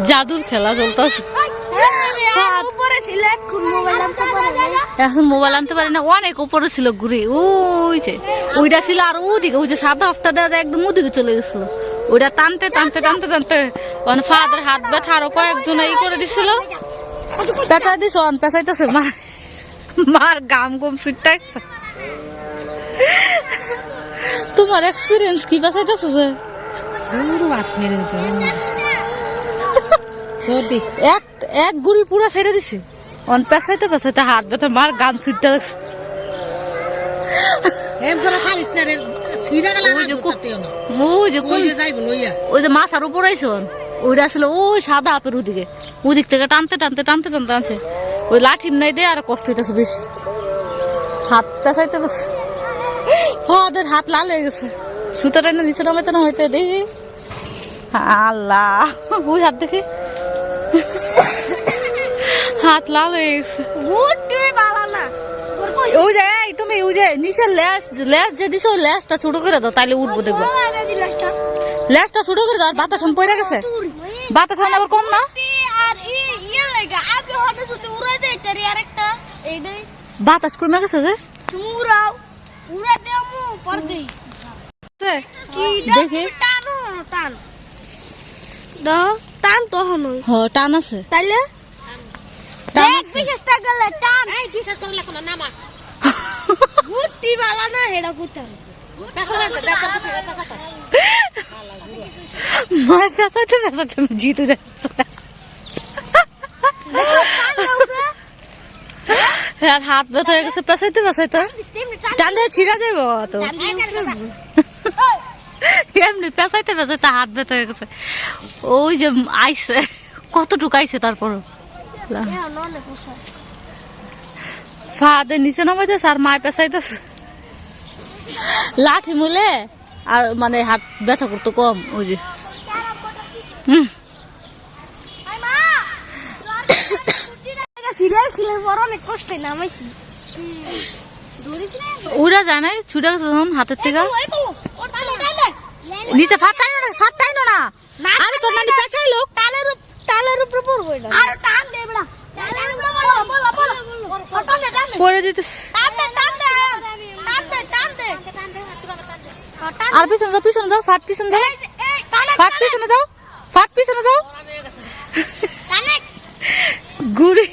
জাদুর খেলা চলতেছে। এখন মোবাইল আনতে পারি না, অনেক উপরে ছিল ঘুরে, ওই যে ওইটা ছিল আর ওদিকে, ওই যে সাদা হপ্তাহ দেওয়া যায় একদম ওদিকে চলে গেছিল। ওইটা টানতে টানতে টানতে টানতে ফাদের হাত ব্যথা আরো কয়েকজন এই করে দিছিল, পেঁচা দিছ পেঁচাইতেছে মা, মার গাম গম ফিটটা। তোমার এক্সপিরিয়েন্স কি পেঁচাইতেছে? এক গুড়ি পুরা ছেড়ে দিছে, অন পেঁচাইতে পেঁচাইতে হাত ব্যথা, মার গাম ফিটটা। ওই যে মাথার উপর আইসন, ওইটা ছিল ওই সাদা আপের ওদিকে, ওদিক থেকে টানতে টানতে টানতে টানতে আনছে। ওই লাঠি নাই দিয়ে আর কষ্ট হইতেছে বেশি, হাত পেঁচাইতে পেঁচে ফাদের হাত লাল হয়ে গেছে। সুতরাং নিচে নামাইতে না হইতে দেখি আল্লাহ, ওই হাত দেখে হাত লাল হয়ে গেছে। ওই যে তুমি ওই যে নিচের লেজ যে দিছো, ওই লেজটা ছোট করে দাও, তাইলে উঠবো দেখবো। লেজটা ছোট করে দাও, বাতাস পড়ে গেছে, বাতাস আবার কম না, বাতাস কমে গেছে যে দেখে টান তখন টান আছে, তাইলে জিতু হাত ব্যথা হয়ে গেছে, পেঁচাইতে পেঁচাইতে টান দিয়ে ছিঁড়া যাবো তো, এমনি পেঁচাইতে পেঁচাইতে হাত ব্যথা হয়ে গেছে। ওই যে আইসে কতটুকু আইসে, তারপরও ফাদের নিচে নামাইতেছে আর মায় পেঁচাইতেছে, লাঠি মুলে আর মানে হাত ব্যথা করতো কম। ওই যে ওরা যায় নাই, ছুটে গেছে তখন হাতের থেকে নিচে। ফাত টাইনো না, আরে তোর নানি পেঁচাইলো, তালের উপরে পড়বো, পড়ে যেতেছে। আর পিছনে যাও, পিছনে যাও, ফাট পিছনে যাও, ফাট পিছনে যাও, ফাট পিছনে যাও। গুড়ি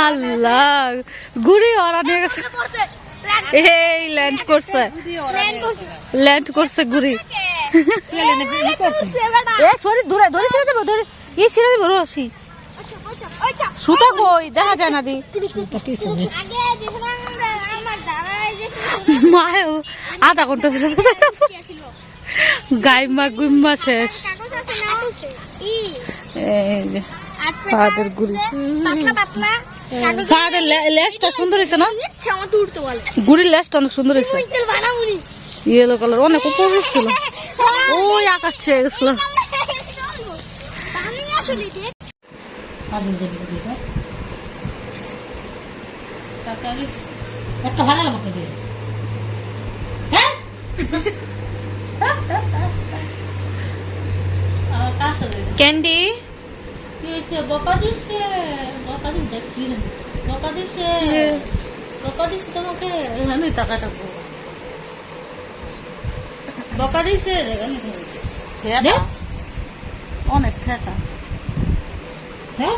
আল্লাহ, গুড়ি ওরা নিয়ে গেছে, এই ল্যান্ড করছে, ল্যান্ড করছে গুড়ি। দূরে ধরে ছেড়ে দেবো, ধরে ইয়ে ছেড়ে দেবো রসি। সুতা কই দেখা যায় না দি, মায়েও আধা ঘন্টা ধরে গাইমা গুইমা শেষ। ফাদের গুড়ি, ফাদের লেজটা সুন্দর হয়েছে না, গুড়ির লেজটা অনেক সুন্দর হয়েছে, ইয়েলো কালার, অনেক উপর ছিল, ওই আকাশ ছেড়ে গেছিল। ক্যান্ডি বকা দিচ্ছে, বকা দিচ্ছে, বকা দিচ্ছে, বকা দিচ্ছে তোমাকে, এখানে টাকাটা বকা দিচ্ছে অনেক ঠেকা। হ্যাঁ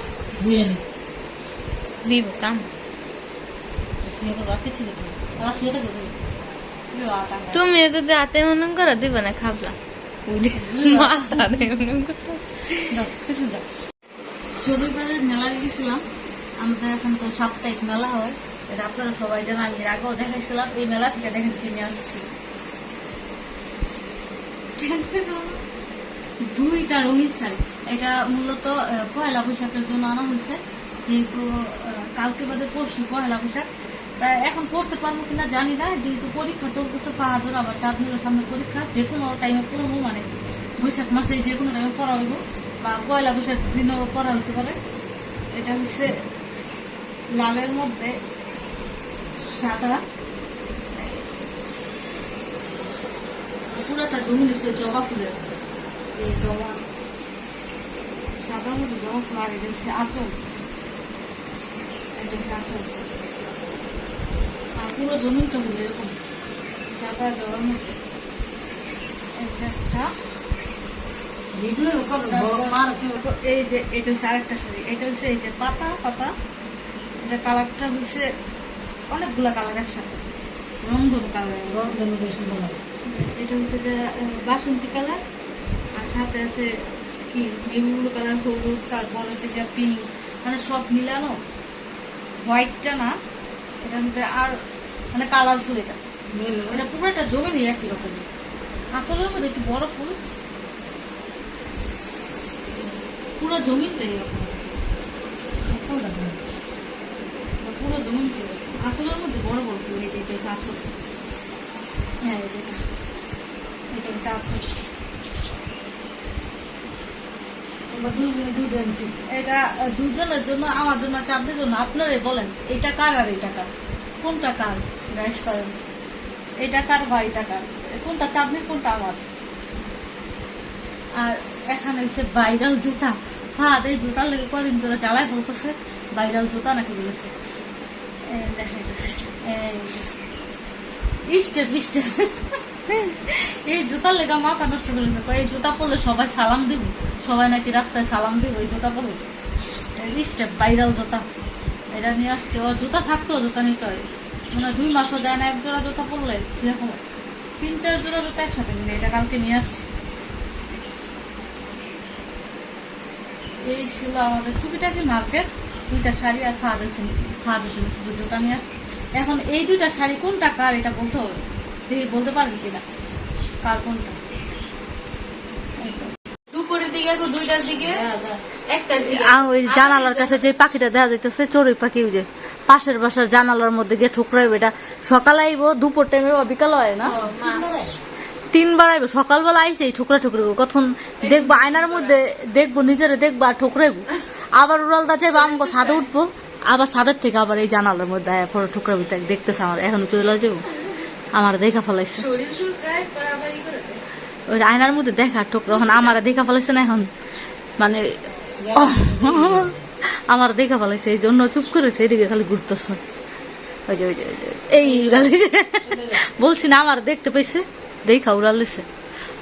দিব কাম তুমি যদি হাতে মনে করো দিব না, খাবলা রবিবারের মেলা গেছিলাম আমাদের, এখন তো সাপ্তাহিক মেলা হয়, এটা আপনারা সবাই জানেন, আমি এর আগেও দেখাইছিলাম। এই মেলা থেকে দেখেন কিনে আসছি দুইটা রঙিন শাড়ি। এটা মূলত পয়লা বৈশাখের জন্য আনা হয়েছে, যেহেতু কালকে বাদে পরশু পয়লা বৈশাখ, তাই এখন পড়তে পারবো কিনা জানি না, যেহেতু পরীক্ষা চলতেছে ফাহাদুর, আবার চাঁদনির সামনে পরীক্ষা, যে কোনো টাইমে পড়বো, মানে বৈশাখ মাসে যে কোনো টাইমে পড়া হইব, বা পয়লা বৈশাখ দিনও পড়া হইতে পারে। এটা হচ্ছে লালের মধ্যে সাদা, পুরোটা জমি দিচ্ছে জবা ফুলের, এই জবা সাদার মধ্যে জবা ফুল, আর এটা হচ্ছে আঁচল, এটা হচ্ছে আঁচল। আর পুরো জমিটা হলো এরকম সাদা জবার মধ্যে। এই যে একটা এই যে এটা হচ্ছে আরেকটা শাড়ি, এটা হচ্ছে এই যে পাতা পাতা, এটা কালারটা হচ্ছে অনেকগুলা কালার একসাথে, রংধনু কালার, রংধনু বেশ সুন্দর লাগে। এটা হচ্ছে যে বাসন্তী কালার, আর সাথে আছে কি মেরুন কালার, হলুদ, তারপর হচ্ছে গিয়ে পিঙ্ক, মানে সব মিলানো, হোয়াইটটা না এটার মধ্যে, আর মানে কালারফুল। এটা এটা পুরোটা জমে নেই একই রকম, আঁচলের মধ্যে একটু বড় ফুল, পুরো জমিনটা এরকম, পুরো জমিনটা আঁচলের মধ্যে বড় বড় ফুল। এই যে এটা হচ্ছে আঁচল, হ্যাঁ এটা হচ্ছে আঁচল। এটা দুজনের জন্য, আমার জন্য, চাঁদের জন্য, আপনারাই বলেন এটা কার আর এটা কার, কোনটা কার গাইস করেন, এটা কার বা এটা কার, কোনটা চাঁদনি কোনটা আমার। আর এখানে হচ্ছে ভাইরাল জুতা, হ্যাঁ এই জুতার লেগে কদিন ধরে জ্বালাই বলতেছে, ভাইরাল জুতা নাকি বলেছে, দেখা গেছে স্টেপ স্টেপ। এই জুতার লেগা মাথা নষ্ট করে দিচ্ছে, এই জুতা পরলে সবাই সালাম দিব, সবাই নাকি রাস্তায় সালাম দিব এই জুতা পরলে, স্টেপ ভাইরাল জুতা। এটা নিয়ে আসছে, ওর জুতা থাকতো, জুতা নিতে হয়, মানে 2 মাসও যায় না এক জোড়া জুতা পরলে, সেরকম 3-4 জোড়া জুতা একসাথে মিলে এটা কালকে নিয়ে আসছে। এই ছিল আমাদের টুকিটাকি মার্কেট, 2টা শাড়ি আর খাওয়াদের জন্য শুধু জুতা নিয়ে আসছে। এখন এই 2টা শাড়ি কোনটা কার এটা বলতে হবে, দেখি বলতে পারবি কিনা কার কোনটা। দুপুরের দিকে 2টার দিকে, 1টার দিকে ওই জানালার কাছে যে পাখিটা দেখা যাইতেছে চড়ুই পাখি, ওই যে পাশের বাসার জানালার মধ্যে গিয়ে ঠুকরাইবে, এটা সকালে আইবো, দুপুর টাইমে বিকাল হয় না, 3বার আইবো, সকালবেলা আইসে ঠুকরা ঠুকরাইবো, কখন দেখবো আয়নার মধ্যে দেখবো নিজেরে, দেখবো আর ঠুকরাইবো, আবার উড়ালদা যাইবো, আমাকে ছাদে উঠবো, আবার ছাদের থেকে আবার এই জানালার মধ্যে পরে ঠুকরাবি, দেখতেছে আমার, এখন চলে যাবো, আমার দেখা ফেলাইছে, শরীর চুলকায় বাড়াবাড়ি করে ওই আয়নার মধ্যে দেখা ঠোকরা, এখন আমার দেখা ফেলাইছে না, এখন মানে আমার দেখা ফেলাইছে, এই জন্য চুপ করেছে, এদিকে খালি ঘুরতেছে, ওই যে এই বলছি না, আমার দেখতে পাইছে, দেখা উড়াল দিছে,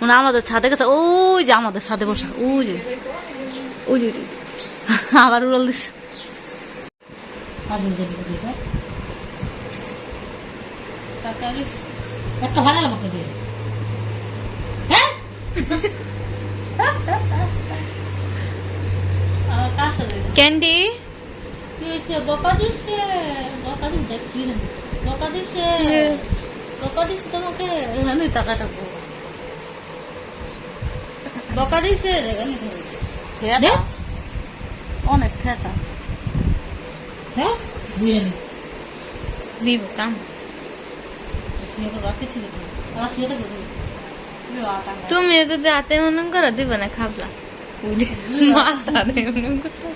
মানে আমাদের ছাদে গেছে, ওই যে আমাদের ছাদে বসা, ওই যে আবার উড়াল দিছে। একটা ভাড়া আমাকে দিয়ে, হ্যাঁ আমার কাছে ক্যান্ডি কি হয়েছে, বকা দিচ্ছে, বকা দিচ্ছে কি বকা দিচ্ছে, বকা দিচ্ছে তোমাকে, এখানে টাকাটা বকা দিচ্ছে, অনেক ঠেকা, হ্যাঁ দিব কাম, তুমি যদি হাতে মনে করো দিবে না, খাবলা মাথা মনে করো।